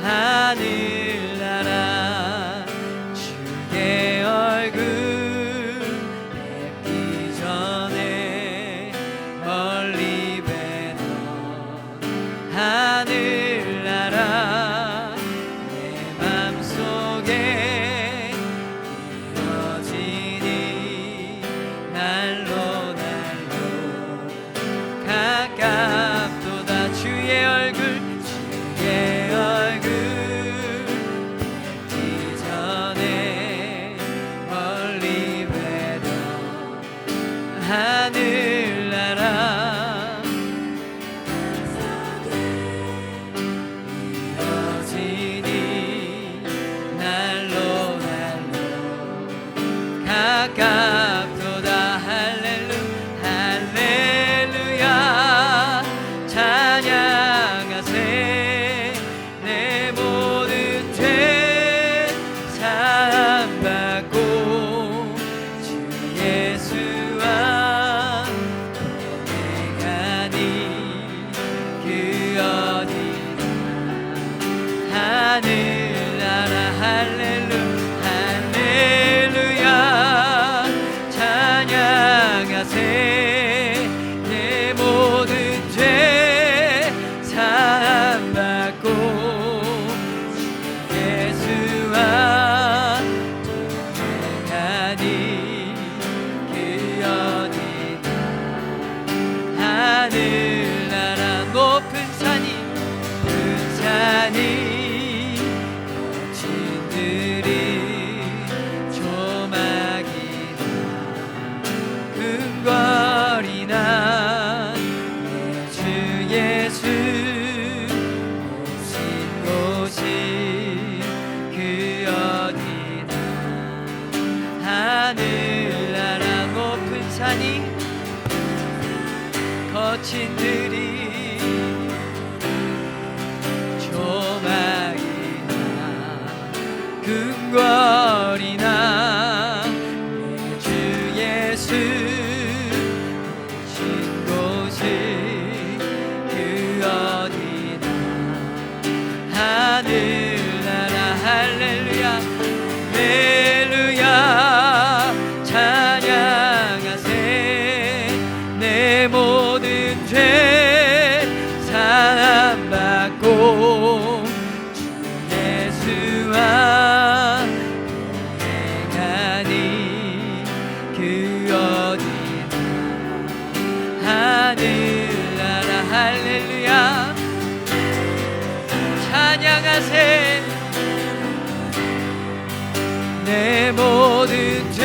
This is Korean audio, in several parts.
하늘나라 주의 얼굴 뵙기 전에 멀리 뵈던 하늘나라 내 맘속에 이어지니 날로 날로 가깝도다 주의 얼굴 주의 얼굴 뵙기 전에 멀리 뵈던 하늘나라 이어지니 날로 날로 가깝도다 할렐루야 찬양하세 내 모든 죄 사함받고 주 예수와 동행하니 그 어디나 하늘나라 할렐루야 찬양하세 내 모든 죄 사함받고 예수와 동행하니 그 어디나 하늘나라 높은 산이 거친들이 조막이나 근거리나 내 주 예수 오신 곳이 그 어디나 하늘나라 높은 산이 거친들이 조막이나 근거리나 내 주 예수 오신 곳이 그 어디나 하늘나라 할렐루야 찬양하세 내 모든 죄 사함받고 주 예수와 동행하니 그 어디나 하늘나라 할렐루야 찬양하세 내 모든 죄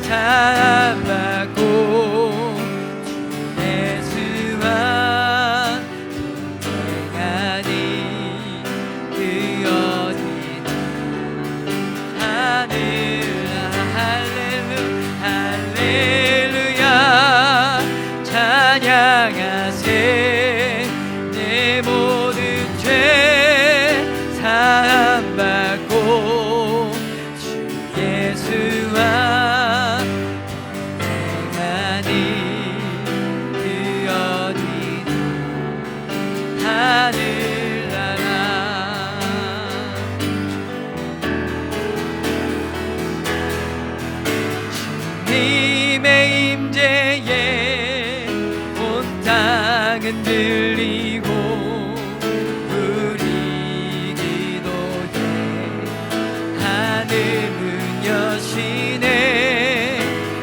사함받고 주 예수와 동행하니 그 어디나 하늘나라 할렐루야 찬양하세 내 모든 죄 사함받고 주 예수와 동행하니 그 어디나 하늘나라 주님의 임재에 온 땅은 들리고 우리 기도에 하늘 문 여시네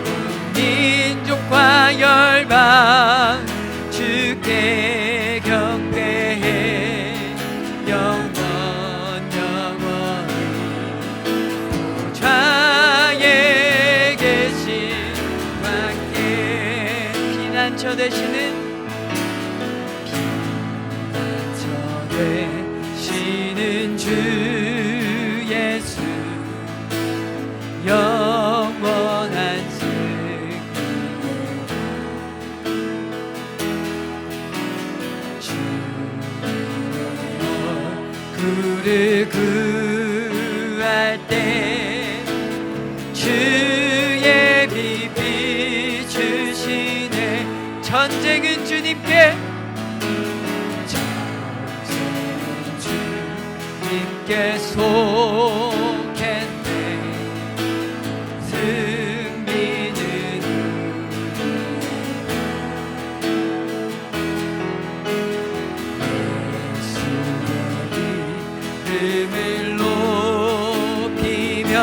온 민족과 열방 주께 경배해 영원히 보좌에 계신 왕께 피난처 되시는 주 예수 영원한 승리 주를 구할 때 주의 빛 비추시네 전쟁은 주님께 전쟁은 주님께 계속했네. 승리는 예수의 이름을 높이며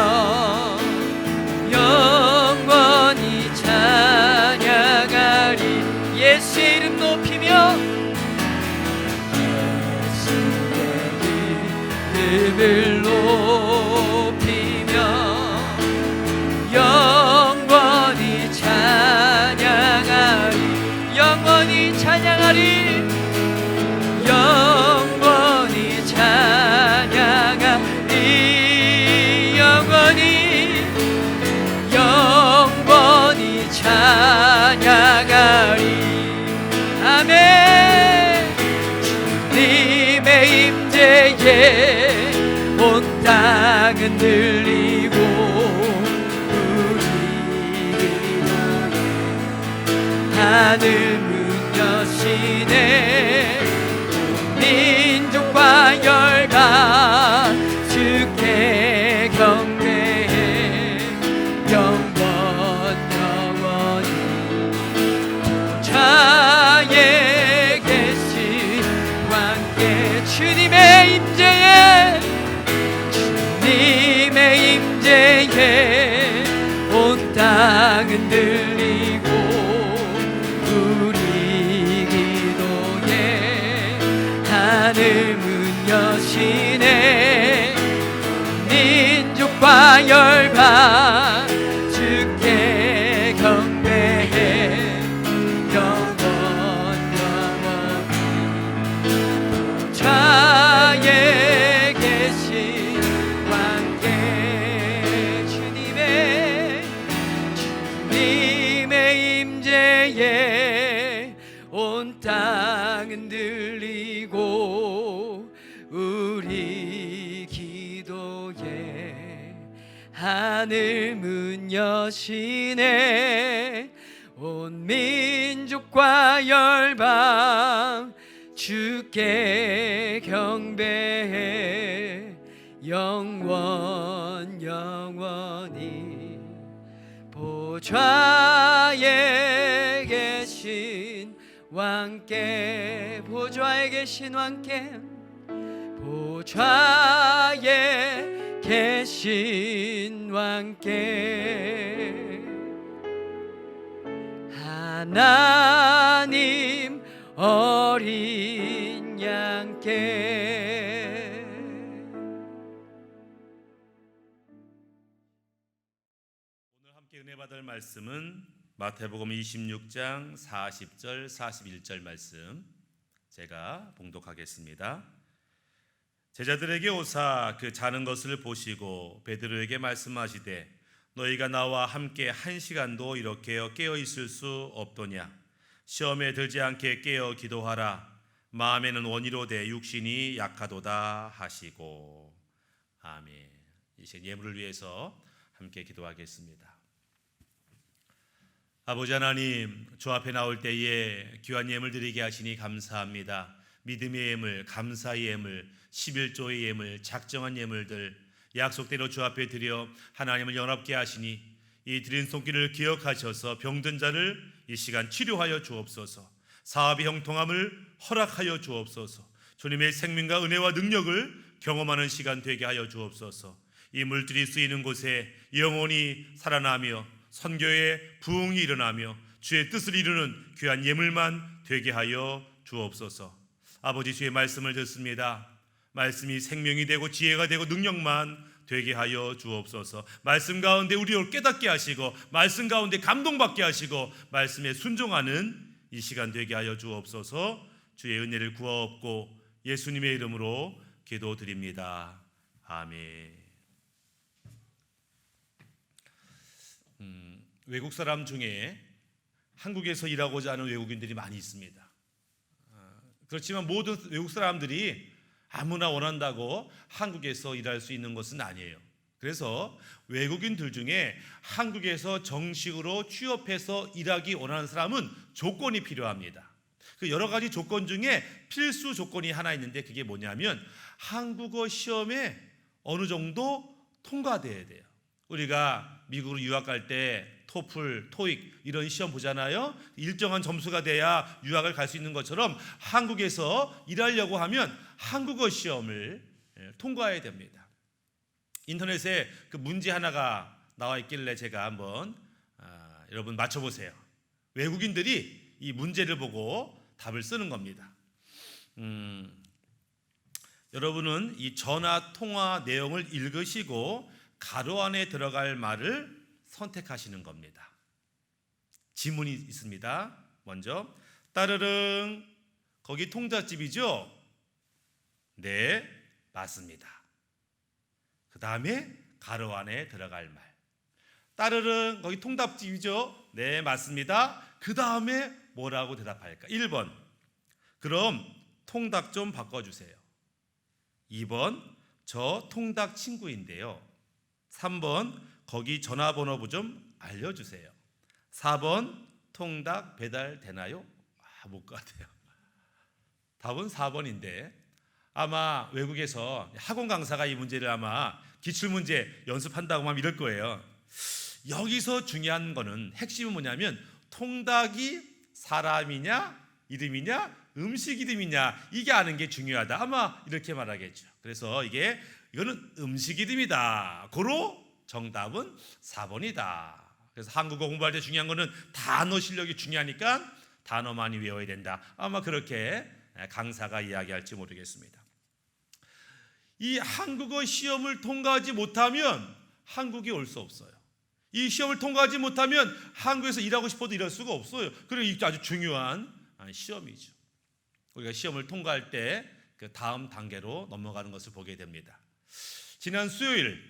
영원히 찬양하리. 예수의 이름 높이며 이름을 높이며 영원히 찬양하리. 영원히 찬양하리. 영원히 찬양하리. 영원히 찬양하리. 아멘. 주님의 임재에 온 땅은 들리고 우리 기도에 하늘 문 여시네. 민족과 열방 주께 경배해 영원히 자에 계신 왕께. 주님의 임재에 온 땅은 들리고 우리 기도에 하늘 문 여시네. 민족과 열방 주께 경배해 영원히 자에 계신 왕께. 주님의 임재에 온 땅은 들리고 우리 기도에 하늘 문 여시네. 온 민족과 열방 주께 경배해 영원히 보좌에 계신 왕께. 보좌에 계신 왕께. 보좌에 계신 왕께. 하나님 어린 양께. 오늘 함께 은혜 받을 말씀은 마태복음 26장 40절 41절 말씀 제가 봉독하겠습니다. 제자들에게 오사 그 자는 것을 보시고 베드로에게 말씀하시되 너희가 나와 함께 한 시간도 이렇게 깨어 있을 수 없도냐. 시험에 들지 않게 깨어 기도하라. 마음에는 원이로되 육신이 약하도다 하시고. 아멘. 이 시간 예물을 위해서 함께 기도하겠습니다. 아버지 하나님, 주 앞에 나올 때에 귀한 예물 드리게 하시니 감사합니다. 믿음의 예물, 감사의 예물, 11조의 예물, 작정한 예물들 약속대로 주 앞에 드려 하나님을 영합게 하시니 이 드린 손길을 기억하셔서 병든 자를 이 시간 치료하여 주옵소서. 사업의 형통함을 허락하여 주옵소서. 주님의 생명과 은혜와 능력을 경험하는 시간 되게 하여 주옵소서. 이 물들이 쓰이는 곳에 영혼이 살아나며 선교의 부흥이 일어나며 주의 뜻을 이루는 귀한 예물만 되게 하여 주옵소서. 아버지, 주의 말씀을 듣습니다. 말씀이 생명이 되고 지혜가 되고 능력만 되게 하여 주옵소서. 말씀 가운데 우리를 깨닫게 하시고 말씀 가운데 감동받게 하시고 말씀에 순종하는 이 시간 되게 하여 주옵소서. 주의 은혜를 구하옵고 예수님의 이름으로 기도드립니다. 아멘. 외국 사람 중에 한국에서 일하고자 하는 외국인들이 많이 있습니다. 그렇지만 모든 외국 사람들이 아무나 원한다고 한국에서 일할 수 있는 것은 아니에요. 그래서 외국인들 중에 한국에서 정식으로 취업해서 일하기 원하는 사람은 조건이 필요합니다. 그 여러 가지 조건 중에 필수 조건이 하나 있는데 그게 뭐냐면 한국어 시험에 어느 정도 통과돼야 돼요. 우리가 미국으로 유학 갈 때 토플, 토익 이런 시험 보잖아요. 일정한 점수가 돼야 유학을 갈 수 있는 것처럼 한국에서 일하려고 하면 한국어 시험을 통과해야 됩니다. 인터넷에 그 문제 하나가 나와 있길래 제가 한번 여러분 맞춰보세요. 외국인들이 이 문제를 보고 답을 쓰는 겁니다. 여러분은 이 전화 통화 내용을 읽으시고 가로 안에 들어갈 말을 선택하시는 겁니다. 지문이 있습니다. 먼저 따르릉 거기 통닭집이죠? 네, 맞습니다. 그 다음에 가로 안에 들어갈 말. 따르릉 거기 통닭집이죠? 네, 맞습니다. 그 다음에 뭐라고 대답할까? 1번 그럼 통닭 좀 바꿔주세요. 2번 저 통닭 친구인데요. 3번 거기 전화번호 좀 알려주세요. 4번 통닭 배달 되나요? 못 것 같아요. 답은 4번인데 아마 외국에서 학원 강사가 이 문제를 아마 기출문제 연습한다고 하면 이럴 거예요. 여기서 중요한 거는 핵심은 뭐냐면 통닭이 사람이냐 이름이냐 음식 이름이냐 이게 아는 게 중요하다. 아마 이렇게 말하겠죠. 그래서 이거는 음식 이름이다. 고로 정답은 4번이다. 그래서 한국어 공부할 때 중요한 거는 단어 실력이 중요하니까 단어 많이 외워야 된다. 아마 그렇게 강사가 이야기할지 모르겠습니다. 이 한국어 시험을 통과하지 못하면 한국에 올 수 없어요. 이 시험을 통과하지 못하면 한국에서 일하고 싶어도 일할 수가 없어요. 그리고 이게 아주 중요한 시험이죠. 우리가 시험을 통과할 때 그 다음 단계로 넘어가는 것을 보게 됩니다. 지난 수요일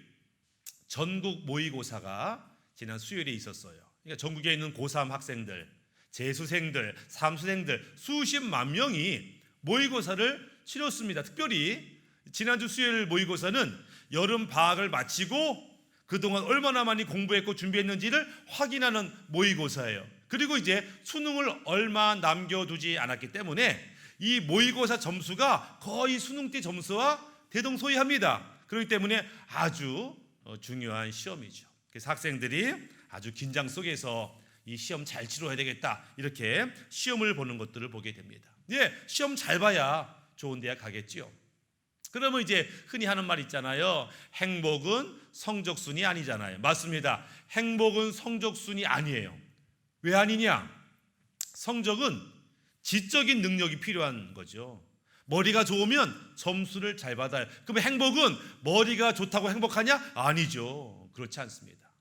전국 모의고사가 지난 수요일에 있었어요. 그러니까 전국에 있는 고3 학생들, 재수생들, 삼수생들 수십만 명이 모의고사를 치렀습니다. 특별히 지난주 수요일 모의고사는 여름 방학을 마치고 그동안 얼마나 많이 공부했고 준비했는지를 확인하는 모의고사예요. 그리고 이제 수능을 얼마 남겨두지 않았기 때문에 이 모의고사 점수가 거의 수능 때 점수와 대동소이합니다. 그렇기 때문에 아주 중요한 시험이죠. 그래서 학생들이 아주 긴장 속에서 이 시험 잘 치러야 되겠다 이렇게 시험을 보는 것들을 보게 됩니다. 시험 잘 봐야 좋은 대학 가겠지요. 그러면 이제 흔히 하는 말 있잖아요. 행복은 성적순이 아니잖아요. 맞습니다. 행복은 성적순이 아니에요. 왜 아니냐? 성적은 지적인 능력이 필요한 거죠. 머리가 좋으면 점수를 잘 받아요. 그럼 행복은 머리가 좋다고 행복하냐? 아니죠. 그렇지 않습니다.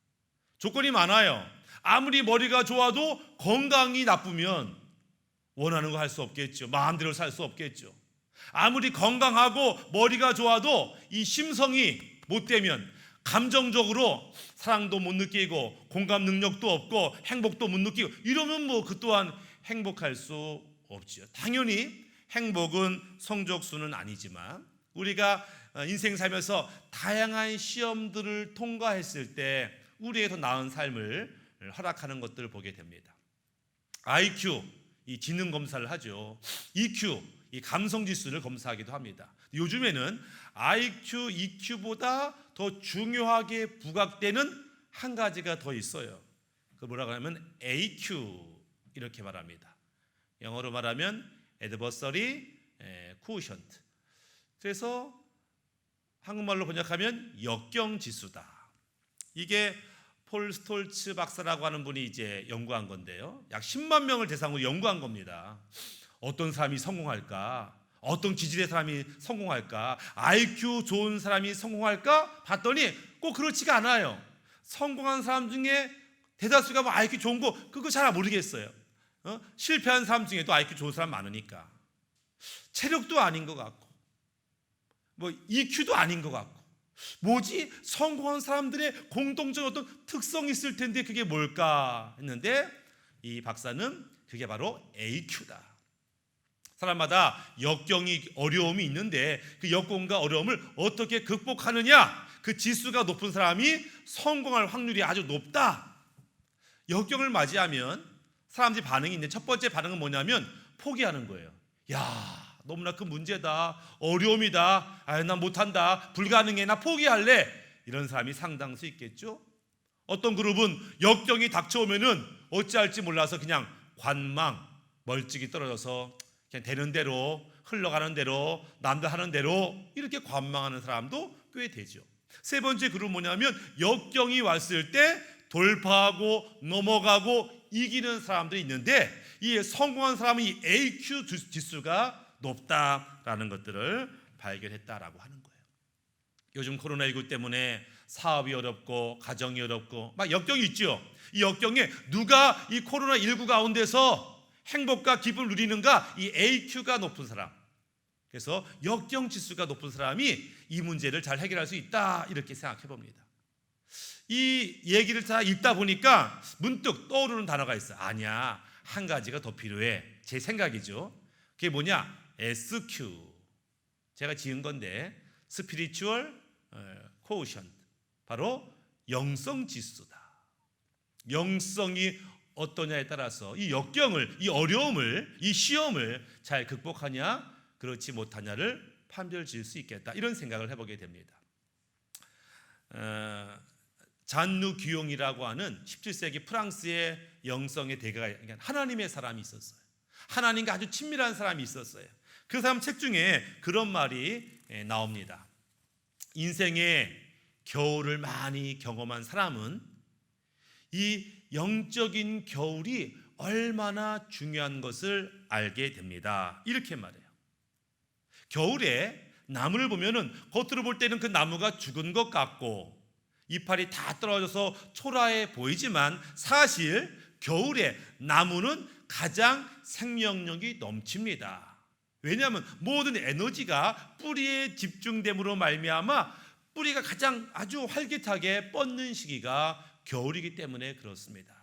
조건이 많아요. 아무리 머리가 좋아도 건강이 나쁘면 원하는 거 할 수 없겠죠. 마음대로 살 수 없겠죠. 아무리 건강하고 머리가 좋아도 이 심성이 못 되면 감정적으로 사랑도 못 느끼고 공감 능력도 없고 행복도 못 느끼고 이러면 그 또한 행복할 수 없지요. 당연히 행복은 성적수는 아니지만 우리가 인생 살면서 다양한 시험들을 통과했을 때 우리에게 더 나은 삶을 허락하는 것들을 보게 됩니다. IQ, 이 지능 검사를 하죠. EQ, 이 감성 지수를 검사하기도 합니다. 요즘에는 IQ, EQ보다 더 중요하게 부각되는 한 가지가 더 있어요. 그 뭐라고 하면 AQ 이렇게 말합니다. 영어로 말하면 Adversary Quotient. 그래서 한국말로 번역하면 역경 지수다. 이게 폴 스톨츠 박사라고 하는 분이 이제 연구한 건데요. 약 10만 명을 대상으로 연구한 겁니다. 어떤 사람이 성공할까? 어떤 기질의 사람이 성공할까? IQ 좋은 사람이 성공할까? 봤더니 꼭 그렇지가 않아요. 성공한 사람 중에 대다수가 IQ 좋은 거 그거 잘 모르겠어요. 실패한 사람 중에도 IQ 좋은 사람 많으니까. 체력도 아닌 것 같고 EQ도 아닌 것 같고 뭐지? 성공한 사람들의 공통적인 어떤 특성이 있을 텐데 그게 뭘까 했는데 이 박사는 그게 바로 AQ다. 사람마다 역경이 어려움이 있는데 그 역경과 어려움을 어떻게 극복하느냐, 그 지수가 높은 사람이 성공할 확률이 아주 높다. 역경을 맞이하면 사람들이 반응이 있는데 첫 번째 반응은 뭐냐면 포기하는 거예요. 야, 너무나 큰 문제다, 어려움이다, 나 못한다, 불가능해, 나 포기할래, 이런 사람이 상당수 있겠죠. 어떤 그룹은 역경이 닥쳐오면은 어찌할지 몰라서 그냥 관망, 멀찍이 떨어져서 그냥 되는 대로, 흘러가는 대로, 남들 하는 대로 이렇게 관망하는 사람도 꽤 되죠. 세 번째 그룹은 뭐냐면 역경이 왔을 때 돌파하고 넘어가고 이기는 사람들이 있는데, 이 성공한 사람은 이 AQ 지수가 높다라는 것들을 발견했다라고 하는 거예요. 요즘 코로나19 때문에 사업이 어렵고 가정이 어렵고 막 역경이 있죠. 이 역경에 누가 이 코로나19 가운데서 행복과 기쁨을 누리는가? 이 AQ가 높은 사람. 그래서 역경 지수가 높은 사람이 이 문제를 잘 해결할 수 있다, 이렇게 생각해 봅니다. 이 얘기를 다 읽다 보니까 문득 떠오르는 단어가 있어요. 아니야, 한 가지가 더 필요해. 제 생각이죠. 그게 뭐냐? SQ. 제가 지은 건데 스피리추얼 코오션트, 바로 영성 지수다. 영성이 어떠냐에 따라서 이 역경을, 이 어려움을, 이 시험을 잘 극복하냐 그렇지 못하냐를 판별 지을 수 있겠다, 이런 생각을 해보게 됩니다. 잔누 귀용이라고 하는 17세기 프랑스의 영성의 대가가, 하나님의 사람이 있었어요. 하나님과 아주 친밀한 사람이 있었어요. 그 사람 책 중에 그런 말이 나옵니다. 인생의 겨울을 많이 경험한 사람은 이 영적인 겨울이 얼마나 중요한 것을 알게 됩니다, 이렇게 말해요. 겨울에 나무를 보면은 겉으로 볼 때는 그 나무가 죽은 것 같고 이파리 다 떨어져서 초라해 보이지만 사실 겨울에 나무는 가장 생명력이 넘칩니다. 왜냐하면 모든 에너지가 뿌리에 집중됨으로 말미암아 뿌리가 가장 아주 활기차게 뻗는 시기가 겨울이기 때문에 그렇습니다.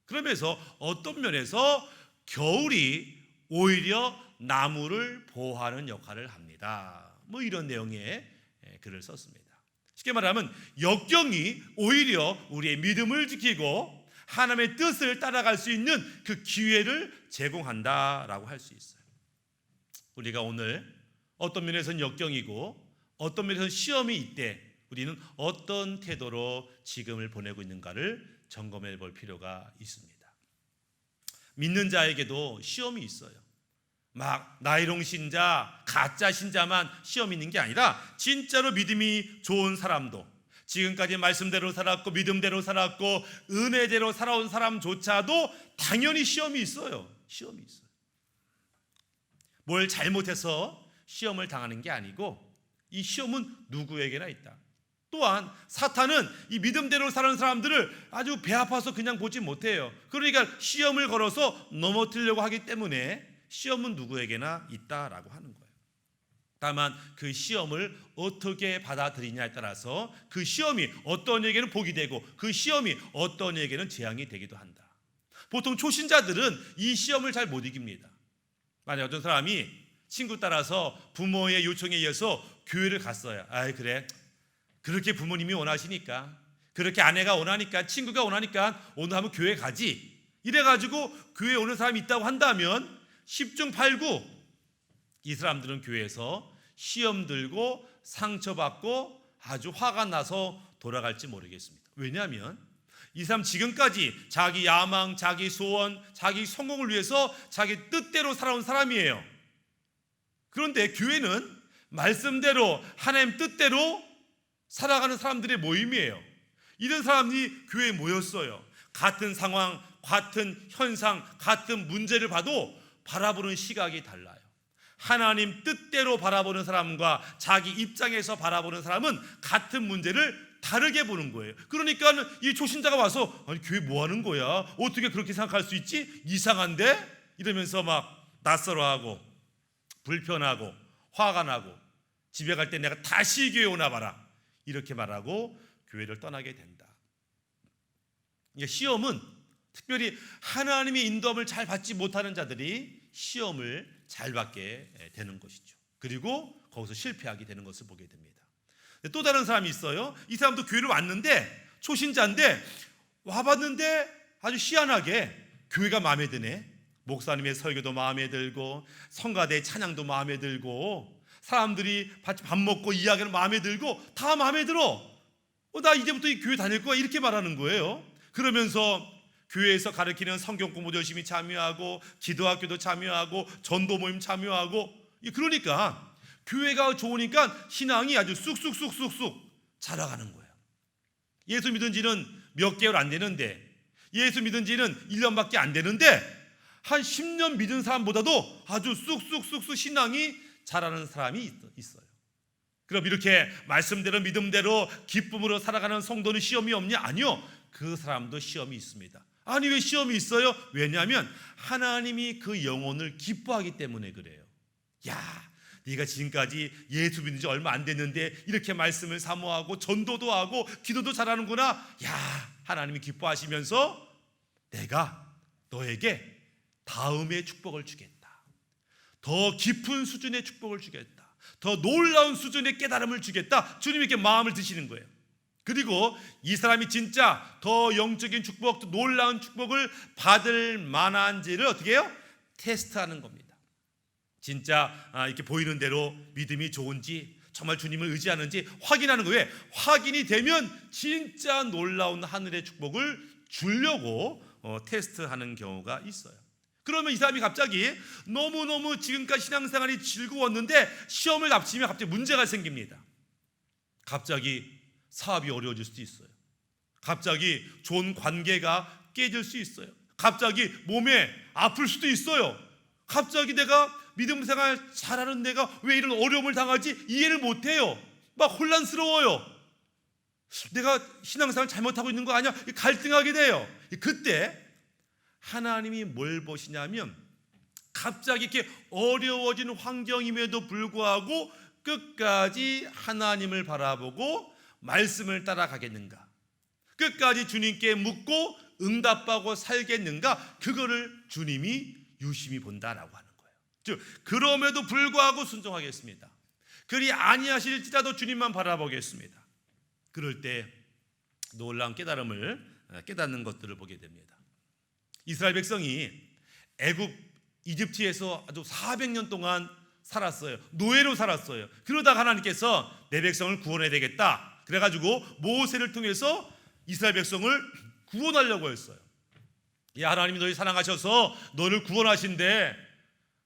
그러면서 어떤 면에서 겨울이 오히려 나무를 보호하는 역할을 합니다. 뭐 이런 내용의 글을 썼습니다. 쉽게 말하면 역경이 오히려 우리의 믿음을 지키고 하나님의 뜻을 따라갈 수 있는 그 기회를 제공한다라고 할 수 있어요. 우리가 오늘 어떤 면에서는 역경이고 어떤 면에서는 시험이 있대 우리는 어떤 태도로 지금을 보내고 있는가를 점검해 볼 필요가 있습니다. 믿는 자에게도 시험이 있어요. 막 나이롱 신자, 가짜 신자만 시험 있는 게 아니라 진짜로 믿음이 좋은 사람도, 지금까지 말씀대로 살았고 믿음대로 살았고 은혜대로 살아온 사람조차도 당연히 시험이 있어요. 시험이 있어요. 뭘 잘못해서 시험을 당하는 게 아니고 이 시험은 누구에게나 있다. 또한 사탄은 이 믿음대로 사는 사람들을 아주 배 아파서 그냥 보지 못해요. 그러니까 시험을 걸어서 넘어뜨리려고 하기 때문에 시험은 누구에게나 있다라고 하는 거예요. 다만 그 시험을 어떻게 받아들이냐에 따라서 그 시험이 어떤 이에게는 복이 되고 그 시험이 어떤 이에게는 재앙이 되기도 한다. 보통 초신자들은 이 시험을 잘 못 이깁니다. 만약 어떤 사람이 친구 따라서 부모의 요청에 의해서 교회를 갔어요. 아이 그래, 그렇게 부모님이 원하시니까, 그렇게 아내가 원하니까, 친구가 원하니까 오늘 한번 교회 가지, 이래가지고 교회에 오는 사람이 있다고 한다면 10중 8구 이 사람들은 교회에서 시험 들고 상처받고 아주 화가 나서 돌아갈지 모르겠습니다. 왜냐하면 이 사람 지금까지 자기 야망, 자기 소원, 자기 성공을 위해서 자기 뜻대로 살아온 사람이에요. 그런데 교회는 말씀대로 하나님 뜻대로 살아가는 사람들의 모임이에요. 이런 사람이 교회에 모였어요. 같은 상황, 같은 현상, 같은 문제를 봐도 바라보는 시각이 달라요. 하나님 뜻대로 바라보는 사람과 자기 입장에서 바라보는 사람은 같은 문제를 다르게 보는 거예요. 그러니까 이 초신자가 와서 아니 교회 뭐 하는 거야? 어떻게 그렇게 생각할 수 있지? 이상한데? 이러면서 막 낯설어하고 불편하고 화가 나고 집에 갈 때 내가 다시 교회 오나 봐라, 이렇게 말하고 교회를 떠나게 된다. 시험은 특별히 하나님의 인도함을 잘 받지 못하는 자들이 시험을 잘 받게 되는 것이죠. 그리고 거기서 실패하게 되는 것을 보게 됩니다. 또 다른 사람이 있어요. 이 사람도 교회를 왔는데 초신자인데 와봤는데 아주 희한하게 교회가 마음에 드네. 목사님의 설교도 마음에 들고 성가대 찬양도 마음에 들고 사람들이 같이 밥 먹고 이야기는 마음에 들고 다 마음에 들어. 나 이제부터 이 교회 다닐 거야 이렇게 말하는 거예요. 그러면서 교회에서 가르치는 성경 공부도 열심히 참여하고 기도학교도 참여하고 전도 모임 참여하고, 그러니까 교회가 좋으니까 신앙이 아주 쑥쑥쑥쑥쑥 자라가는 거예요. 예수 믿은 지는 몇 개월 안 되는데, 예수 믿은 지는 1년밖에 안 되는데 한 10년 믿은 사람보다도 아주 쑥쑥쑥쑥 신앙이 자라는 사람이 있어요. 그럼 이렇게 말씀대로 믿음대로 기쁨으로 살아가는 성도는 시험이 없냐? 아니요, 그 사람도 시험이 있습니다. 아니, 왜 시험이 있어요? 왜냐하면 하나님이 그 영혼을 기뻐하기 때문에 그래요. 야, 네가 지금까지 예수 믿은 지 얼마 안 됐는데 이렇게 말씀을 사모하고 전도도 하고 기도도 잘하는구나. 야, 하나님이 기뻐하시면서 내가 너에게 다음의 축복을 주겠다. 더 깊은 수준의 축복을 주겠다. 더 놀라운 수준의 깨달음을 주겠다. 주님이 이렇게 마음을 드시는 거예요. 그리고 이 사람이 진짜 더 영적인 축복, 더 놀라운 축복을 받을 만한지를 어떻게 해요? 테스트하는 겁니다. 진짜 이렇게 보이는 대로 믿음이 좋은지, 정말 주님을 의지하는지 확인하는 거예요. 확인이 되면 진짜 놀라운 하늘의 축복을 주려고 테스트하는 경우가 있어요. 그러면 이 사람이 갑자기 너무너무 지금까지 신앙생활이 즐거웠는데 시험을 앞치면 갑자기 문제가 생깁니다. 갑자기 사업이 어려워질 수도 있어요. 갑자기 좋은 관계가 깨질 수 있어요. 갑자기 몸에 아플 수도 있어요. 갑자기 내가 믿음 생활 잘하는 내가 왜 이런 어려움을 당하지? 이해를 못해요. 막 혼란스러워요. 내가 신앙생활 잘못하고 있는 거 아니야? 갈등하게 돼요. 그때 하나님이 뭘 보시냐면 갑자기 이렇게 어려워진 환경임에도 불구하고 끝까지 하나님을 바라보고 말씀을 따라가겠는가, 끝까지 주님께 묻고 응답하고 살겠는가, 그거를 주님이 유심히 본다라고 하는 거예요. 즉 그럼에도 불구하고 순종하겠습니다. 그리 아니하실지라도 주님만 바라보겠습니다. 그럴 때 놀라운 깨달음을 깨닫는 것들을 보게 됩니다. 이스라엘 백성이 애굽 이집트에서 아주 400년 동안 살았어요. 노예로 살았어요. 그러다가 하나님께서 내 백성을 구원해야 되겠다. 그래가지고 모세를 통해서 이스라엘 백성을 구원하려고 했어요. 야, 하나님이 너희 사랑하셔서 너를 구원하신대.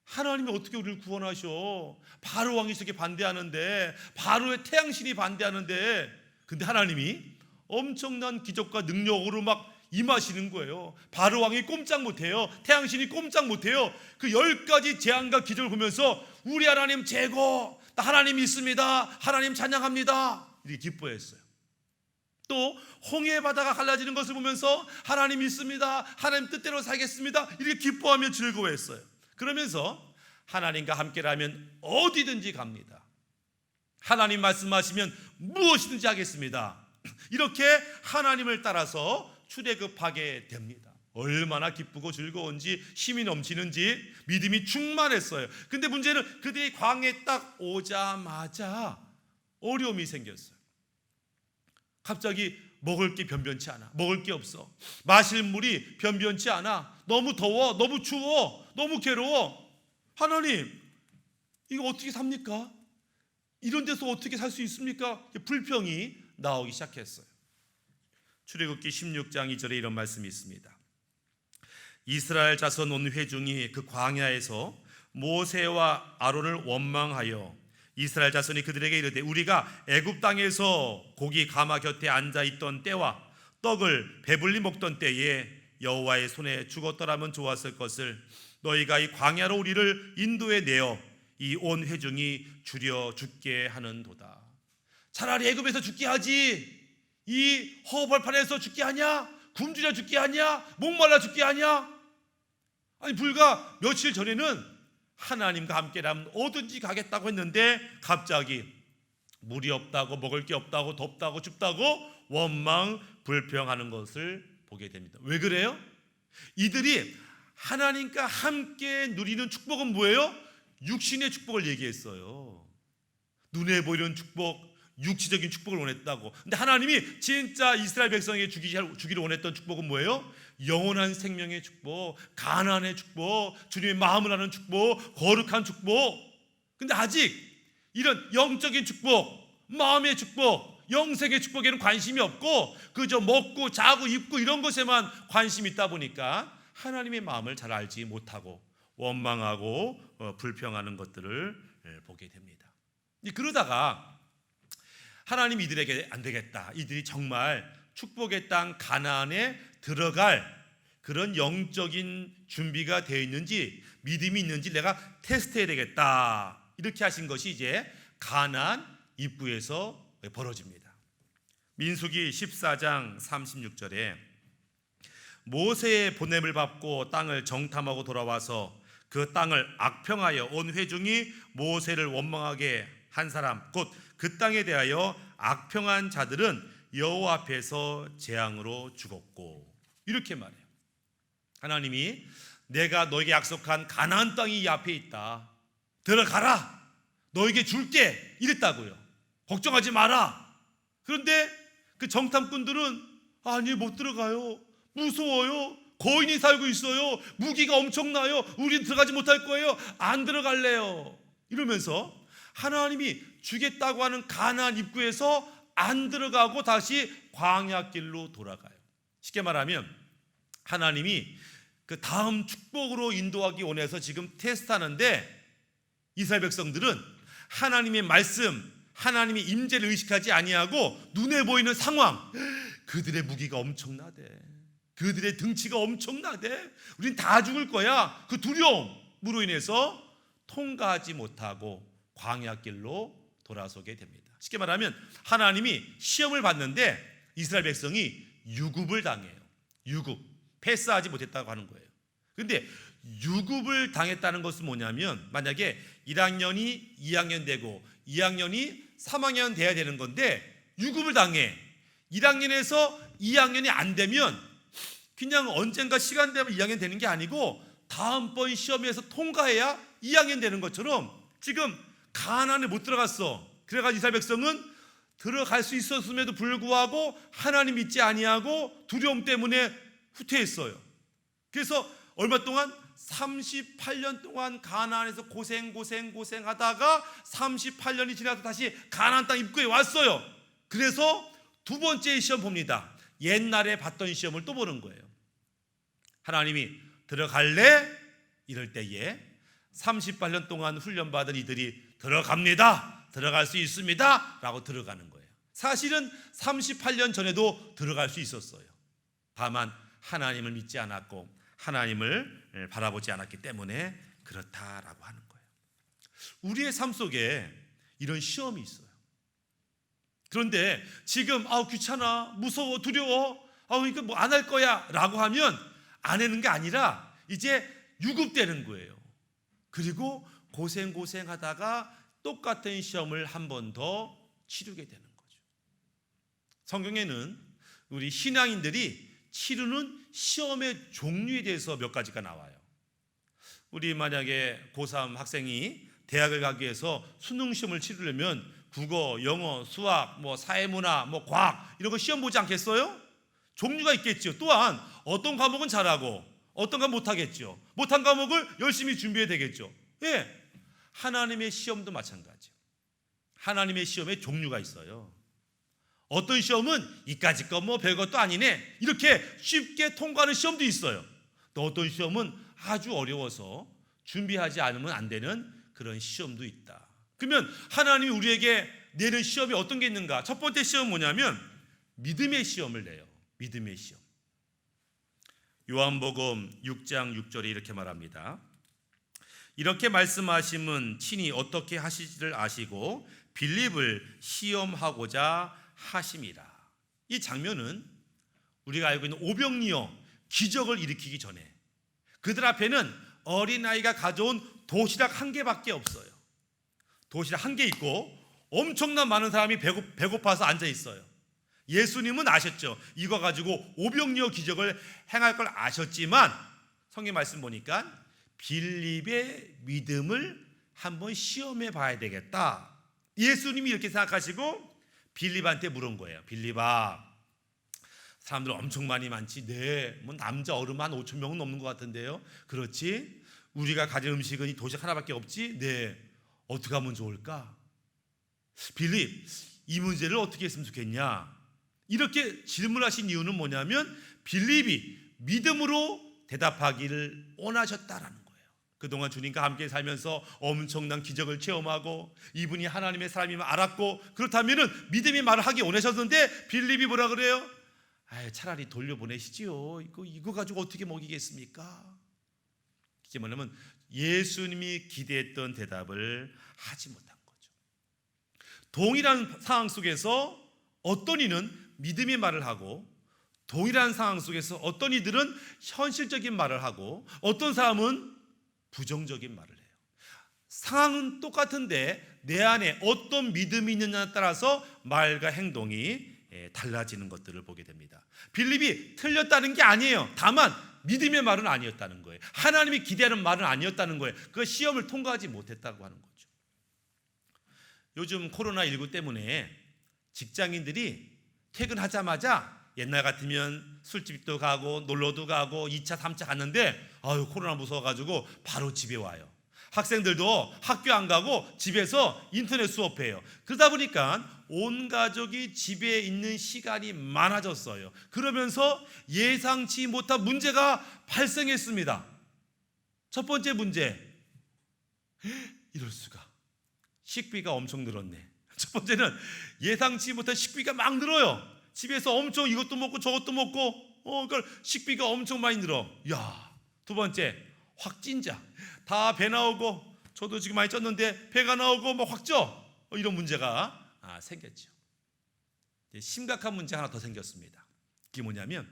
하나님이 어떻게 우리를 구원하셔? 바로 왕이 저렇게 반대하는데, 바로의 태양신이 반대하는데, 근데 하나님이 엄청난 기적과 능력으로 막 임하시는 거예요. 바로 왕이 꼼짝 못해요. 태양신이 꼼짝 못해요. 그 10가지 재앙과 기적을 보면서 우리 하나님 최고, 나 하나님 있습니다, 하나님 찬양합니다, 이렇게 기뻐했어요. 또 홍해 바다가 갈라지는 것을 보면서 하나님 있습니다, 하나님 뜻대로 살겠습니다, 이렇게 기뻐하며 즐거워했어요. 그러면서 하나님과 함께라면 어디든지 갑니다. 하나님 말씀하시면 무엇이든지 하겠습니다. 이렇게 하나님을 따라서 출애굽하게 됩니다. 얼마나 기쁘고 즐거운지, 힘이 넘치는지, 믿음이 충만했어요. 근데 문제는 그들이 광야에 딱 오자마자 어려움이 생겼어요. 갑자기 먹을 게 변변치 않아. 먹을 게 없어. 마실 물이 변변치 않아. 너무 더워, 너무 추워, 너무 괴로워. 하나님, 이거 어떻게 삽니까? 이런 데서 어떻게 살 수 있습니까? 불평이 나오기 시작했어요. 출애굽기 16장 2절에 이런 말씀이 있습니다. 이스라엘 자손 온 회중이 그 광야에서 모세와 아론을 원망하여 이스라엘 자손이 그들에게 이르되 우리가 애굽 땅에서 고기 가마 곁에 앉아 있던 때와 떡을 배불리 먹던 때에 여호와의 손에 죽었더라면 좋았을 것을 너희가 이 광야로 우리를 인도해 내어 이 온 회중이 줄여 죽게 하는도다. 차라리 애굽에서 죽게 하지, 이 허벌판에서 죽게 하냐? 굶주려 죽게 하냐? 목말라 죽게 하냐? 아니, 불과 며칠 전에는 하나님과 함께라면 어딘지 가겠다고 했는데 갑자기 물이 없다고, 먹을 게 없다고, 덥다고, 춥다고 원망, 불평하는 것을 보게 됩니다. 왜 그래요? 이들이 하나님과 함께 누리는 축복은 뭐예요? 육신의 축복을 얘기했어요. 눈에 보이는 축복, 육체적인 축복을 원했다고. 근데 하나님이 진짜 이스라엘 백성에게 주기를 원했던 축복은 뭐예요? 영원한 생명의 축복, 가나안의 축복, 주님의 마음을 아는 축복, 거룩한 축복. 근데 아직 이런 영적인 축복, 마음의 축복, 영생의 축복에는 관심이 없고 그저 먹고 자고 입고 이런 것에만 관심이 있다 보니까 하나님의 마음을 잘 알지 못하고 원망하고 불평하는 것들을 보게 됩니다. 그러다가 하나님 이들에게 안 되겠다. 이들이 정말 축복의 땅 가나안에 들어갈 그런 영적인 준비가 되어 있는지 믿음이 있는지 내가 테스트해야 되겠다. 이렇게 하신 것이 이제 가나안 입구에서 벌어집니다. 민수기 14장 36절에 모세의 보냄을 받고 땅을 정탐하고 돌아와서 그 땅을 악평하여 온 회중이 모세를 원망하게 한 사람 곧 그 땅에 대하여 악평한 자들은 여호와 앞에서 재앙으로 죽었고. 이렇게 말해요. 하나님이 내가 너에게 약속한 가나안 땅이 이 앞에 있다. 들어가라. 너에게 줄게. 이랬다고요. 걱정하지 마라. 그런데 그 정탐꾼들은 아니 못 들어가요. 무서워요. 거인이 살고 있어요. 무기가 엄청나요. 우린 들어가지 못할 거예요. 안 들어갈래요. 이러면서 하나님이 주겠다고 하는 가나안 입구에서 안 들어가고 다시 광야길로 돌아가요. 쉽게 말하면 하나님이 그 다음 축복으로 인도하기 원해서 지금 테스트하는데 이스라엘 백성들은 하나님의 말씀, 하나님의 임재를 의식하지 아니하고 눈에 보이는 상황, 그들의 무기가 엄청나대, 그들의 등치가 엄청나대, 우린 다 죽을 거야. 그 두려움으로 인해서 통과하지 못하고 광야길로 돌아서게 됩니다. 쉽게 말하면 하나님이 시험을 받는데 이스라엘 백성이 유급을 당해요. 유급, 패스하지 못했다고 하는 거예요. 그런데 유급을 당했다는 것은 뭐냐면 만약에 1학년이 2학년 되고 2학년이 3학년 돼야 되는 건데 유급을 당해. 1학년에서 2학년이 안 되면 그냥 언젠가 시간 되면 2학년 되는 게 아니고 다음번 시험에서 통과해야 2학년 되는 것처럼 지금 가나안에 못 들어갔어. 그래가지고 이스라엘 백성은 들어갈 수 있었음에도 불구하고 하나님 믿지 아니하고 두려움 때문에 후퇴했어요. 그래서 얼마 동안 38년 동안 가나안에서 고생하다가 38년이 지나서 다시 가나안 땅 입구에 왔어요. 그래서 두 번째 시험 봅니다. 옛날에 봤던 시험을 또 보는 거예요. 하나님이 들어갈래? 이럴 때에 38년 동안 훈련받은 이들이 들어갑니다. 들어갈 수 있습니다. 라고 들어가는 거예요. 사실은 38년 전에도 들어갈 수 있었어요. 다만 하나님을 믿지 않았고 하나님을 바라보지 않았기 때문에 그렇다라고 하는 거예요. 우리의 삶 속에 이런 시험이 있어요. 그런데 지금 귀찮아, 무서워, 두려워, 그러니까 뭐 안 할 거야 라고 하면 안 하는 게 아니라 이제 유급되는 거예요. 그리고 고생하다가 똑같은 시험을 한 번 더 치르게 되는 거죠. 성경에는 우리 신앙인들이 치르는 시험의 종류에 대해서 몇 가지가 나와요. 우리 만약에 고3 학생이 대학을 가기 위해서 수능 시험을 치르려면 국어, 영어, 수학, 사회문화, 과학 이런 거 시험 보지 않겠어요? 종류가 있겠죠. 또한 어떤 과목은 잘하고 어떤 건 못하겠죠. 못한 과목을 열심히 준비해야 되겠죠. 예, 하나님의 시험도 마찬가지예요. 하나님의 시험에 종류가 있어요. 어떤 시험은 이까짓 거 별것도 아니네 이렇게 쉽게 통과하는 시험도 있어요. 또 어떤 시험은 아주 어려워서 준비하지 않으면 안 되는 그런 시험도 있다. 그러면 하나님이 우리에게 내는 시험이 어떤 게 있는가? 첫 번째 시험은 뭐냐면 믿음의 시험을 내요. 믿음의 시험. 요한복음 6장 6절에 이렇게 말합니다. 이렇게 말씀하심은 친히 어떻게 하시지를 아시고 빌립을 시험하고자 하심이라. 이 장면은 우리가 알고 있는 오병이어 기적을 일으키기 전에 그들 앞에는 어린아이가 가져온 도시락 한 개밖에 없어요. 도시락 한 개 있고 엄청난 많은 사람이 배고파서 앉아 있어요. 예수님은 아셨죠. 이거 가지고 오병이어 기적을 행할 걸 아셨지만 성경 말씀 보니까 빌립의 믿음을 한번 시험해 봐야 되겠다. 예수님이 이렇게 생각하시고 빌립한테 물은 거예요. 빌립아, 사람들 엄청 많지? 네, 뭐 남자 어른 한 5천 명은 넘는 것 같은데요. 그렇지? 우리가 가진 음식은 이 도시락 하나밖에 없지? 네, 어떻게 하면 좋을까? 빌립, 이 문제를 어떻게 했으면 좋겠냐? 이렇게 질문하신 이유는 뭐냐면 빌립이 믿음으로 대답하기를 원하셨다라는 거예요. 그동안 주님과 함께 살면서 엄청난 기적을 체험하고 이분이 하나님의 사람임을 알았고, 그렇다면 믿음의 말을 하기 원하셨는데 빌립이 뭐라 그래요? 차라리 돌려보내시지요. 이거 가지고 어떻게 먹이겠습니까? 이게 뭐냐면 예수님이 기대했던 대답을 하지 못한 거죠. 동일한 상황 속에서 어떤 이는 믿음의 말을 하고, 동일한 상황 속에서 어떤 이들은 현실적인 말을 하고, 어떤 사람은 부정적인 말을 해요. 상황은 똑같은데 내 안에 어떤 믿음이 있느냐에 따라서 말과 행동이 달라지는 것들을 보게 됩니다. 빌립이 틀렸다는 게 아니에요. 다만 믿음의 말은 아니었다는 거예요. 하나님이 기대하는 말은 아니었다는 거예요. 그 시험을 통과하지 못했다고 하는 거죠. 요즘 코로나19 때문에 직장인들이 퇴근하자마자 옛날 같으면 술집도 가고 놀러도 가고 2차, 3차 갔는데 코로나 무서워가지고 바로 집에 와요. 학생들도 학교 안 가고 집에서 인터넷 수업해요. 그러다 보니까 온 가족이 집에 있는 시간이 많아졌어요. 그러면서 예상치 못한 문제가 발생했습니다. 첫 번째 문제, 이럴 수가, 식비가 엄청 늘었네. 첫 번째는 예상치 못한 식비가 막 늘어요. 집에서 엄청 이것도 먹고 저것도 먹고 그러니까 식비가 엄청 많이 늘어. 두 번째, 확진자. 다 배 나오고, 저도 지금 많이 쪘는데 배가 나오고 막 확 쪄. 이런 문제가 생겼죠. 심각한 문제 하나 더 생겼습니다. 그게 뭐냐면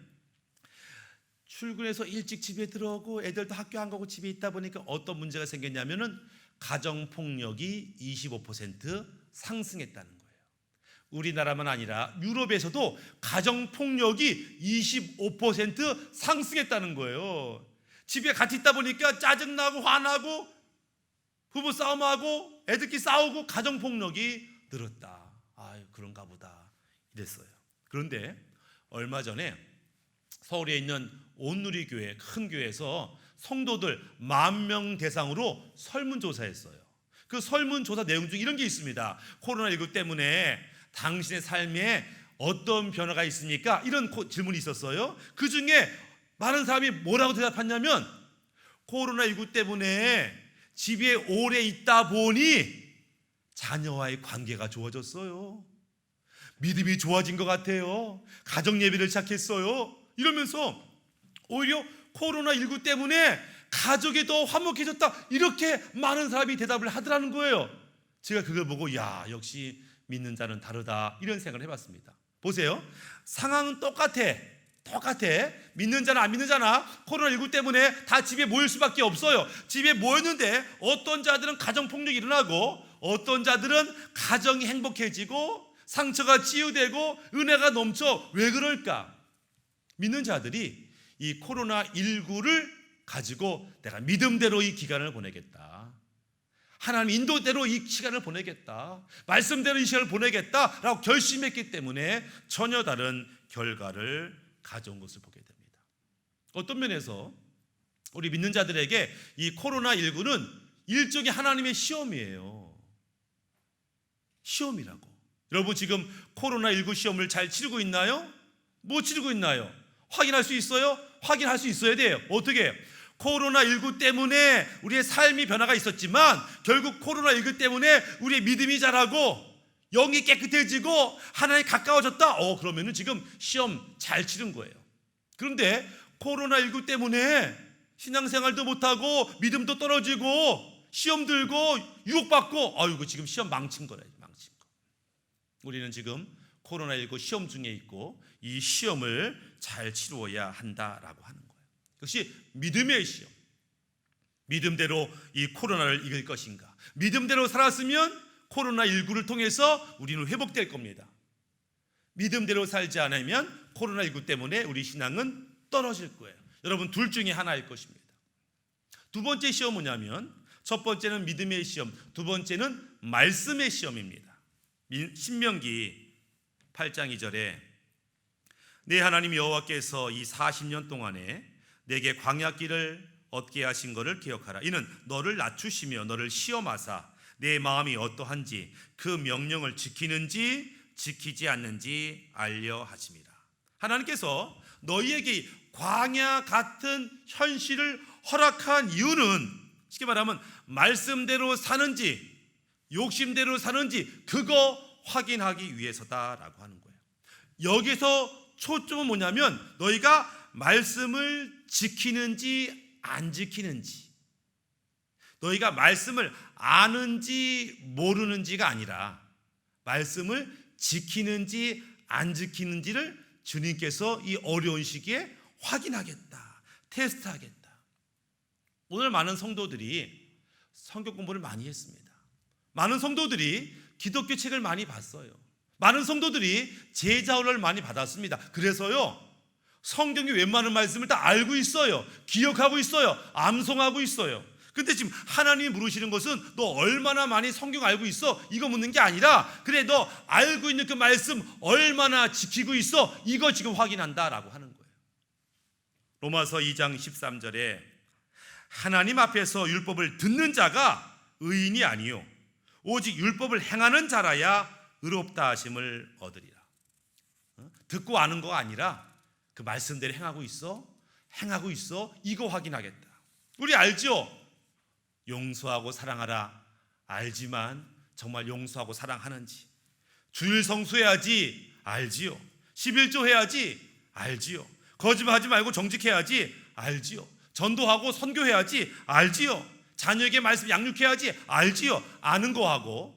출근해서 일찍 집에 들어오고 애들도 학교 안 가고 집에 있다 보니까 어떤 문제가 생겼냐면은 가정폭력이 25% 상승했다는 거예요. 우리나라만 아니라 유럽에서도 가정폭력이 25% 상승했다는 거예요. 집에 같이 있다 보니까 짜증나고 화나고 부부싸움하고 애들끼리 싸우고 가정폭력이 늘었다. 그런가 보다 이랬어요. 그런데 얼마 전에 서울에 있는 온누리교회, 큰 교회에서 성도들 10,000명 대상으로 설문조사했어요. 그 설문조사 내용 중에 이런 게 있습니다. 코로나19 때문에 당신의 삶에 어떤 변화가 있습니까? 이런 질문이 있었어요. 그 중에 많은 사람이 뭐라고 대답했냐면 코로나19 때문에 집에 오래 있다 보니 자녀와의 관계가 좋아졌어요. 믿음이 좋아진 것 같아요. 가정 예배를 시작했어요. 이러면서 오히려 코로나19 때문에 가족이 더 화목해졌다, 이렇게 많은 사람이 대답을 하더라는 거예요. 제가 그걸 보고 역시 믿는 자는 다르다, 이런 생각을 해봤습니다. 보세요. 상황은 똑같아. 믿는 자나 안 믿는 자나 코로나19 때문에 다 집에 모일 수밖에 없어요. 집에 모였는데 어떤 자들은 가정폭력이 일어나고, 어떤 자들은 가정이 행복해지고 상처가 치유되고 은혜가 넘쳐. 왜 그럴까? 믿는 자들이 이 코로나19를 가지고 내가 믿음대로 이 기간을 보내겠다, 하나님 인도대로 이 시간을 보내겠다, 말씀대로 이 시간을 보내겠다라고 결심했기 때문에 전혀 다른 결과를 가져온 것을 보게 됩니다. 어떤 면에서 우리 믿는 자들에게 이 코로나19는 일종의 하나님의 시험이에요. 시험이라고. 여러분 지금 코로나19 시험을 잘 치르고 있나요? 못 치르고 있나요? 확인할 수 있어요? 확인할 수 있어야 돼요. 어떻게? 코로나19 때문에 우리의 삶이 변화가 있었지만 결국 코로나19 때문에 우리의 믿음이 자라고 영이 깨끗해지고 하나님 가까워졌다. 그러면은 지금 시험 잘 치른 거예요. 그런데 코로나19 때문에 신앙생활도 못하고 믿음도 떨어지고 시험 들고 유혹받고 이거 지금 시험 망친 거래. 망친 거. 우리는 지금 코로나19 시험 중에 있고 이 시험을 잘 치루어야 한다라고 하는 거예요. 역시 믿음의 시험. 믿음대로 이 코로나를 이길 것인가? 믿음대로 살았으면 코로나19를 통해서 우리는 회복될 겁니다. 믿음대로 살지 않으면 코로나19 때문에 우리 신앙은 떨어질 거예요. 여러분 둘 중에 하나일 것입니다. 두 번째 시험은 뭐냐면 첫 번째는 믿음의 시험, 두 번째는 말씀의 시험입니다. 신명기 8장 2절에 내 하나님 여호와께서 이 40년 동안에 내게 광야길을 얻게 하신 것을 기억하라. 이는 너를 낮추시며 너를 시험하사 내 마음이 어떠한지 그 명령을 지키는지 지키지 않는지 알려 하심이라. 하나님께서 너희에게 광야 같은 현실을 허락한 이유는 쉽게 말하면 말씀대로 사는지 욕심대로 사는지 그거 확인하기 위해서다라고 하는 거예요. 여기서 초점은 뭐냐면 너희가 말씀을 지키는지 안 지키는지, 너희가 말씀을 아는지 모르는지가 아니라 말씀을 지키는지 안 지키는지를 주님께서 이 어려운 시기에 확인하겠다, 테스트하겠다. 오늘 많은 성도들이 성경 공부를 많이 했습니다. 많은 성도들이 기독교 책을 많이 봤어요. 많은 성도들이 제자훈련을 많이 받았습니다. 그래서요 성경의 웬만한 말씀을 다 알고 있어요. 기억하고 있어요. 암송하고 있어요. 근데 지금 하나님이 물으시는 것은 너 얼마나 많이 성경 알고 있어? 이거 묻는 게 아니라 그래 너 알고 있는 그 말씀 얼마나 지키고 있어? 이거 지금 확인한다라고 하는 거예요. 로마서 2장 13절에 하나님 앞에서 율법을 듣는 자가 의인이 아니요 오직 율법을 행하는 자라야 의롭다 하심을 얻으리라. 듣고 아는 거 아니라 그 말씀대로 행하고 있어? 행하고 있어? 이거 확인하겠다. 우리 알죠? 용서하고 사랑하라. 알지만 정말 용서하고 사랑하는지. 주일 성수해야지. 알지요. 11조 해야지. 알지요. 거짓말하지 말고 정직해야지. 알지요. 전도하고 선교해야지. 알지요. 자녀에게 말씀 양육해야지. 알지요. 아는 거하고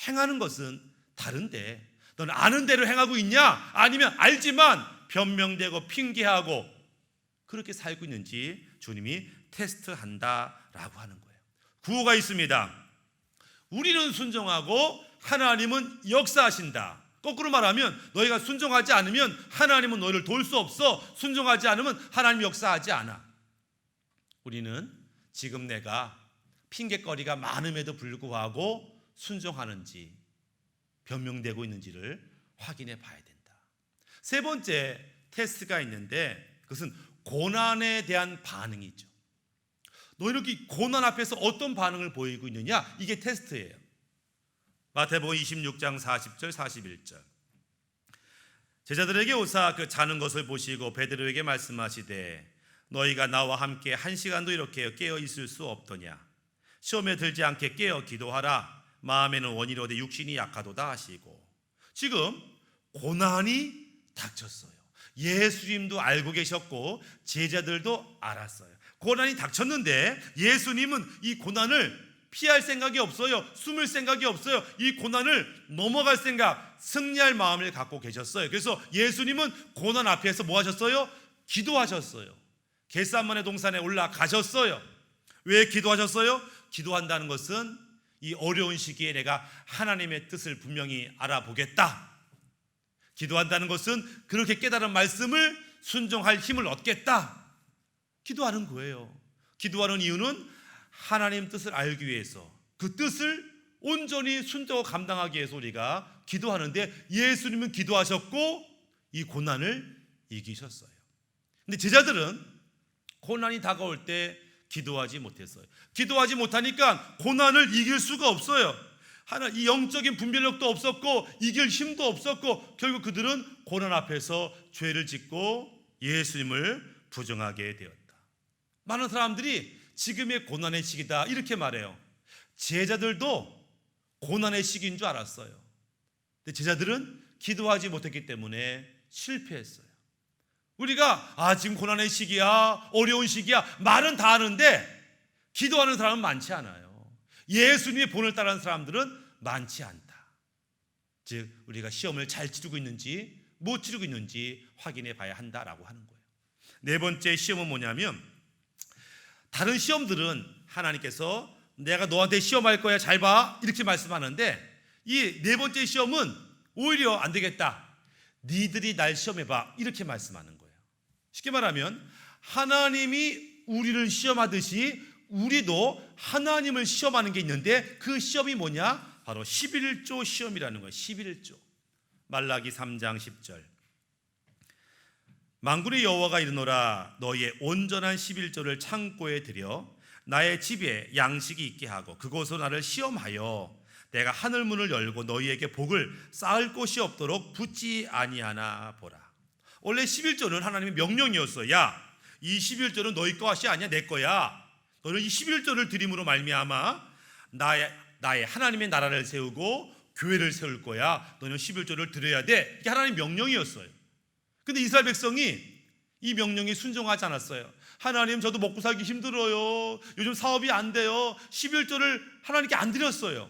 행하는 것은 다른데 너는 아는 대로 행하고 있냐? 아니면 알지만 변명되고 핑계하고 그렇게 살고 있는지 주님이 테스트한다라고 하는 거예요. 구호가 있습니다. 우리는 순종하고 하나님은 역사하신다. 거꾸로 말하면 너희가 순종하지 않으면 하나님은 너희를 도울 수 없어. 순종하지 않으면 하나님 역사하지 않아. 우리는 지금 내가 핑계거리가 많음에도 불구하고 순종하는지 변명되고 있는지를 확인해 봐야 된다. 세 번째 테스트가 있는데 그것은 고난에 대한 반응이죠. 너희는 이 고난 앞에서 어떤 반응을 보이고 있느냐? 이게 테스트예요. 마태복음 26장 40절 41절 제자들에게 오사 그 자는 것을 보시고 베드로에게 말씀하시되 너희가 나와 함께 한 시간도 이렇게 깨어 있을 수 없더냐? 시험에 들지 않게 깨어 기도하라. 마음에는 원이로되 육신이 약하도다 하시고 지금 고난이 닥쳤어요. 예수님도 알고 계셨고 제자들도 알았어요. 고난이 닥쳤는데 예수님은 이 고난을 피할 생각이 없어요. 숨을 생각이 없어요. 이 고난을 넘어갈 생각, 승리할 마음을 갖고 계셨어요. 그래서 예수님은 고난 앞에서 뭐 하셨어요? 기도하셨어요. 겟세마네 동산에 올라가셨어요. 왜 기도하셨어요? 기도한다는 것은 이 어려운 시기에 내가 하나님의 뜻을 분명히 알아보겠다. 기도한다는 것은 그렇게 깨달은 말씀을 순종할 힘을 얻겠다. 기도하는 거예요. 기도하는 이유는 하나님 뜻을 알기 위해서 그 뜻을 온전히 순종하고 감당하기 위해서 우리가 기도하는데 예수님은 기도하셨고 이 고난을 이기셨어요. 근데 제자들은 고난이 다가올 때 기도하지 못했어요. 기도하지 못하니까 고난을 이길 수가 없어요. 이 영적인 분별력도 없었고 이길 힘도 없었고 결국 그들은 고난 앞에서 죄를 짓고 예수님을 부정하게 되었다. 많은 사람들이 지금의 고난의 시기다 이렇게 말해요. 제자들도 고난의 시기인 줄 알았어요. 근데 제자들은 기도하지 못했기 때문에 실패했어요. 우리가 지금 고난의 시기야, 어려운 시기야 말은 다 하는데 기도하는 사람은 많지 않아요. 예수님의 본을 따르는 사람들은 많지 않다. 즉 우리가 시험을 잘 치르고 있는지 못 치르고 있는지 확인해 봐야 한다라고 하는 거예요. 네 번째 시험은 뭐냐면 다른 시험들은 하나님께서 내가 너한테 시험할 거야 잘 봐 이렇게 말씀하는데 이 네 번째 시험은 오히려 안 되겠다. 니들이 날 시험해봐 이렇게 말씀하는 거예요. 쉽게 말하면 하나님이 우리를 시험하듯이 우리도 하나님을 시험하는 게 있는데 그 시험이 뭐냐? 바로 11조 시험이라는 거예요. 11조. 말라기 3장 10절. 만군의 여호와가 이르노라 너희의 온전한 11조를 창고에 들여 나의 집에 양식이 있게 하고 그곳으로 나를 시험하여 내가 하늘 문을 열고 너희에게 복을 쌓을 곳이 없도록 붙지 아니하나 보라. 원래 11조는 하나님의 명령이었어. 야, 이 11조는 너희 것이 아니야, 내 거야. 너는 이 11조를 드림으로 말미암아 나의 하나님의 나라를 세우고 교회를 세울 거야. 너는 11조를 드려야 돼. 이게 하나님의 명령이었어요. 근데 이스라엘 백성이 이 명령에 순종하지 않았어요. 하나님, 저도 먹고 살기 힘들어요. 요즘 사업이 안 돼요. 11조를 하나님께 안 드렸어요.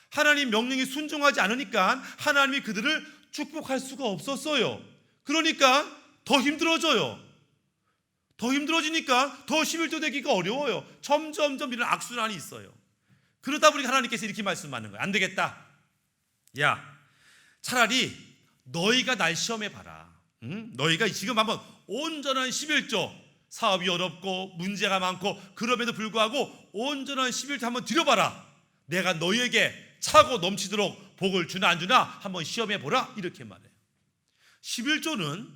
하나님 명령에 순종하지 않으니까 하나님이 그들을 축복할 수가 없었어요. 그러니까 더 힘들어져요. 더 힘들어지니까 더 11조 되기가 어려워요. 점점점 이런 악순환이 있어요. 그러다 보니까 하나님께서 이렇게 말씀하는 거예요. 안 되겠다. 야, 차라리 너희가 날 시험해 봐라. 너희가 지금 한번 온전한 11조, 사업이 어렵고 문제가 많고 그럼에도 불구하고 온전한 11조 한번 드려봐라. 내가 너희에게 차고 넘치도록 복을 주나 안 주나 한번 시험해 보라. 이렇게 말해요. 11조는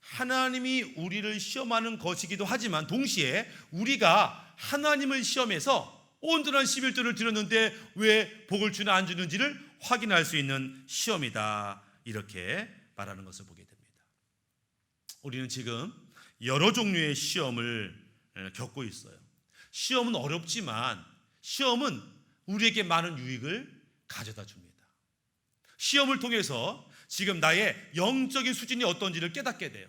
하나님이 우리를 시험하는 것이기도 하지만 동시에 우리가 하나님을 시험해서 온전한 11조를 드렸는데 왜 복을 주나 안 주는지를 확인할 수 있는 시험이다. 이렇게 말하는 것을 보게 됩니다. 우리는 지금 여러 종류의 시험을 겪고 있어요. 시험은 어렵지만 시험은 우리에게 많은 유익을 가져다 줍니다. 시험을 통해서 지금 나의 영적인 수준이 어떤지를 깨닫게 돼요.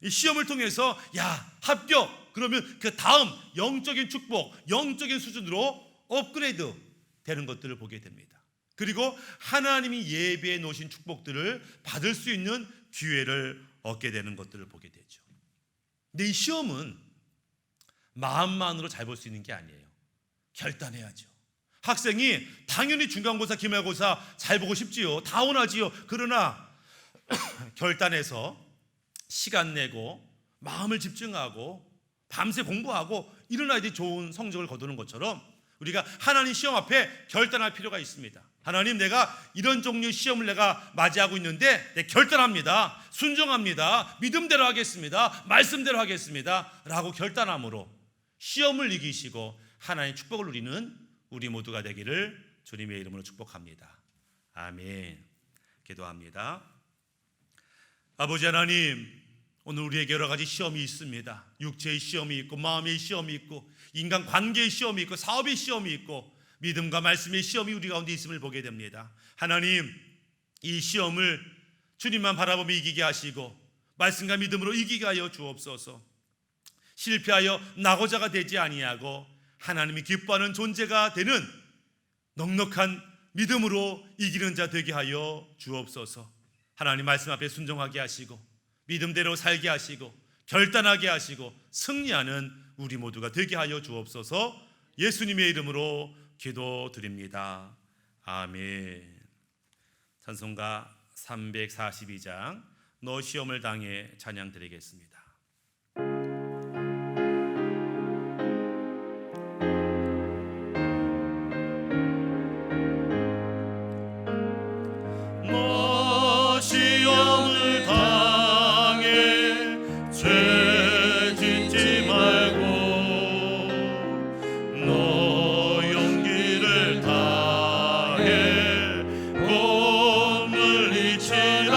이 시험을 통해서 야, 합격! 그러면 그 다음 영적인 축복, 영적인 수준으로 업그레이드 되는 것들을 보게 됩니다. 그리고 하나님이 예비해 놓으신 축복들을 받을 수 있는 기회를 얻게 되는 것들을 보게 되죠. 근데 이 시험은 마음만으로 잘 볼 수 있는 게 아니에요. 결단해야죠. 학생이 당연히 중간고사, 기말고사 잘 보고 싶지요. 다 원하지요. 그러나 결단해서 시간 내고 마음을 집중하고 밤새 공부하고 이런 아이들이 좋은 성적을 거두는 것처럼 우리가 하나님 시험 앞에 결단할 필요가 있습니다. 하나님, 내가 이런 종류의 시험을 내가 맞이하고 있는데 내 결단합니다. 순종합니다. 믿음대로 하겠습니다. 말씀대로 하겠습니다. 라고 결단함으로 시험을 이기시고 하나님의 축복을 누리는 우리 모두가 되기를 주님의 이름으로 축복합니다. 아멘. 기도합니다. 아버지 하나님, 오늘 우리에게 여러 가지 시험이 있습니다. 육체의 시험이 있고 마음의 시험이 있고 인간 관계의 시험이 있고 사업의 시험이 있고 믿음과 말씀의 시험이 우리 가운데 있음을 보게 됩니다. 하나님, 이 시험을 주님만 바라보며 이기게 하시고 말씀과 믿음으로 이기게 하여 주옵소서. 실패하여 낙오자가 되지 아니하고 하나님이 기뻐하는 존재가 되는 넉넉한 믿음으로 이기는 자 되게 하여 주옵소서. 하나님 말씀 앞에 순종하게 하시고 믿음대로 살게 하시고 결단하게 하시고 승리하는 우리 모두가 되게 하여 주옵소서. 예수님의 이름으로 기도드립니다. 아멘. 찬송가 342장 너 시험을 당해 찬양 드리겠습니다. 너 시험을 당해 죄 짓지 말고 너 용기를 다해 꿈을 이치라.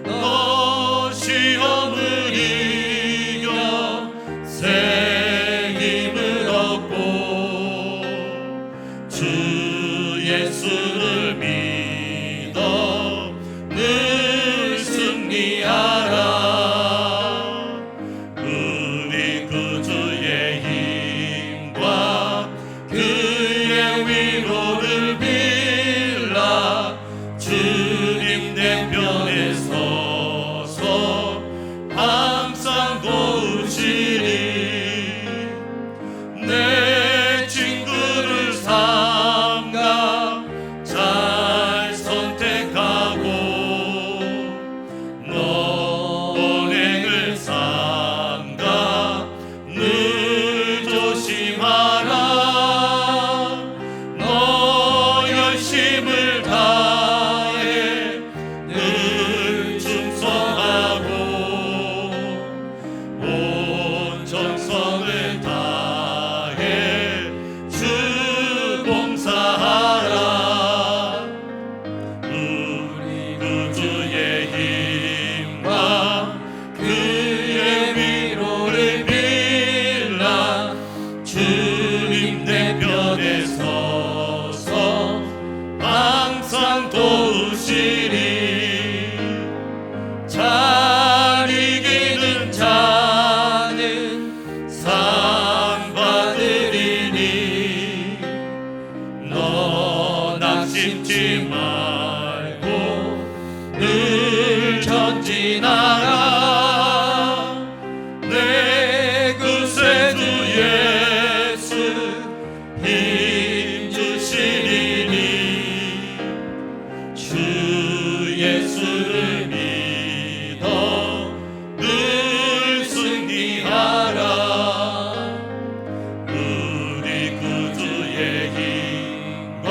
너 시험을 이겨 새 힘을 얻고 주 예수를 믿어 늘 승리하라. 우리 구주의 힘과 그의 위로를 빌라. 주님 내 편에 서서 항상 도우시리. 내 친구를 삼가 잘 선택하고 너 언행을 삼가 늘 조심하라. 너 열심을 다 보시리 잘 이기는 자는 상 받으리니 너 낙심치 말고 늘 전진하라 내 구세주 예수 힘 주시리니 주 예수를 믿어 늘 승리하라 우리 구주의 힘과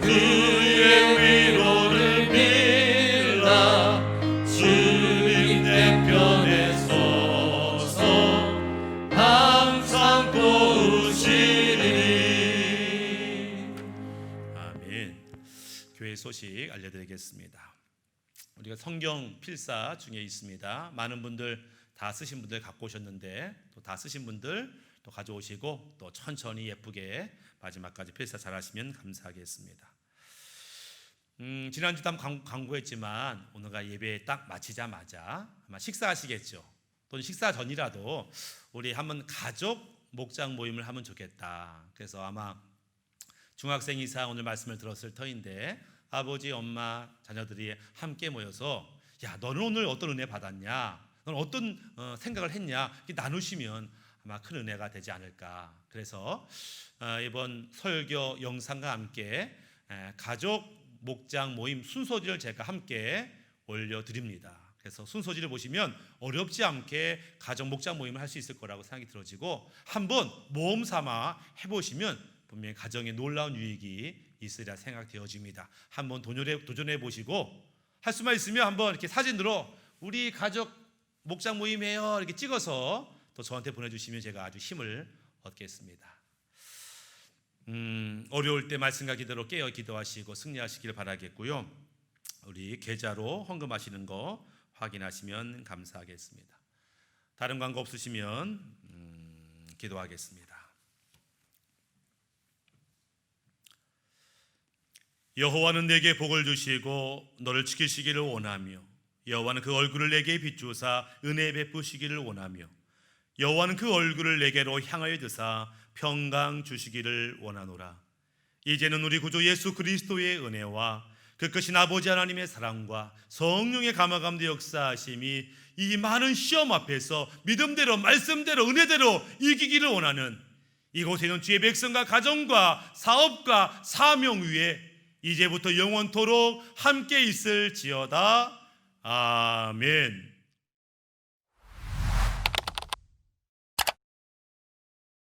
그의 위로를 빌라 주님 내 편에 서서 항상 도우시리. 아멘. 교회 소식 알려드리겠습니다. 우리가 성경 필사 중에 있습니다. 많은 분들 다 쓰신 분들 갖고 오셨는데 또 다 쓰신 분들 또 가져오시고 또 천천히 예쁘게 마지막까지 필사 잘하시면 감사하겠습니다. 지난주도 한번 광고했지만 오늘가 예배 딱 마치자마자 아마 식사하시겠죠. 또는 식사 전이라도 우리 한번 가족 목장 모임을 하면 좋겠다. 그래서 아마 중학생 이상 오늘 말씀을 들었을 터인데 아버지, 엄마, 자녀들이 함께 모여서 야, 너는 오늘 어떤 은혜 받았냐? 너는 어떤 생각을 했냐? 이렇게 나누시면 아마 큰 은혜가 되지 않을까. 그래서 이번 설교 영상과 함께 가족 목장 모임 순서지를 제가 함께 올려드립니다. 그래서 순서지를 보시면 어렵지 않게 가족 목장 모임을 할 수 있을 거라고 생각이 들어지고 한번 모험 삼아 해보시면 분명히 가정에 놀라운 유익이 있으리라 생각되어집니다. 한번 도전해 보시고 할 수만 있으면 한번 이렇게 사진으로 우리 가족 목장 모임이에요 이렇게 찍어서 또 저한테 보내주시면 제가 아주 힘을 얻겠습니다. 어려울 때 말씀과 기도로 깨어 기도하시고 승리하시길 바라겠고요. 우리 계좌로 헌금하시는 거 확인하시면 감사하겠습니다. 다른 광고 없으시면 기도하겠습니다. 여호와는 내게 복을 주시고 너를 지키시기를 원하며 여호와는 그 얼굴을 내게 비추사 은혜 베푸시기를 원하며 여호와는 그 얼굴을 내게로 향하여 드사 평강 주시기를 원하노라. 이제는 우리 구주 예수 그리스도의 은혜와 그 크신 아버지 하나님의 사랑과 성령의 감화감도 역사하심이 이 많은 시험 앞에서 믿음대로 말씀대로 은혜대로 이기기를 원하는 이곳에 있는 주의 백성과 가정과 사업과 사명 위에 이제부터 영원토록 함께 있을지어다. 아멘.